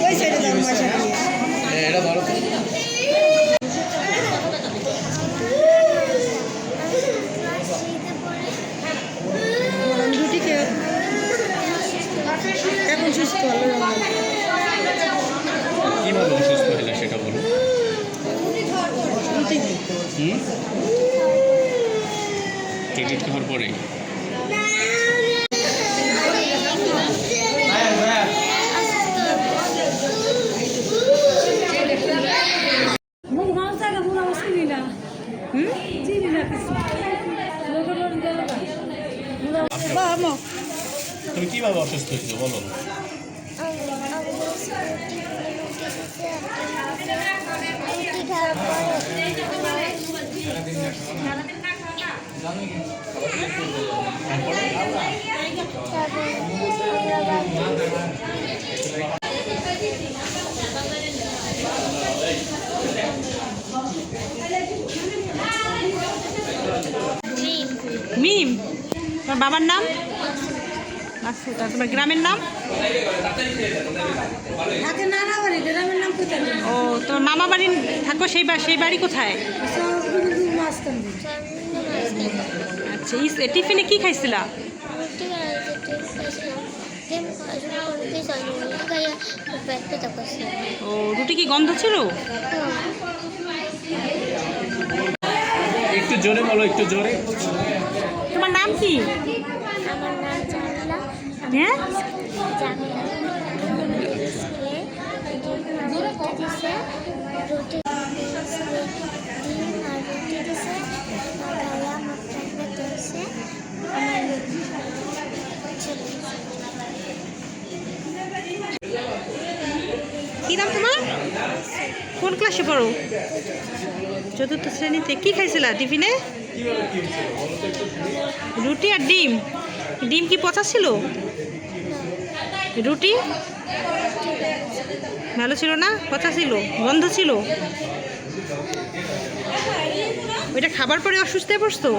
ওই সাইডে যাও মাসা এটা ধরো তো। রুটিকে এখন সুস্থ হলো কিভাবে অসুস্থ হলে সেটা বলুন। ক্রেডিট খাওয়ার পরে তুমি কিভাবে অসুস্থ হয়েছো বলো। মিম, তোমার বাবার নাম? আচ্ছা, তোমার গ্রামের নাম? ও, তোমার মামা বাড়ি থাকো, সেই বাড়ি কোথায়? আচ্ছা, টিফিনে কি খাইছিলা? ও, রুটি কি গন্ধ ছিল? একটু জোরে বলো, একটু জোরে। তোমার নাম কি? হ্যাঁ, কি নাম তোমার? কোন ক্লাসে পড়ো? চতুর্থ শ্রেণীতে। কি খাইছিলা টিফিনে? রুটি আর ডিম। ডিম কি পচা ছিল? রুটি ভালো ছিল না, পচা ছিল, গন্ধ ছিল। ওইটা খাবার পরে অসুস্থ হয়ে পড়ছো?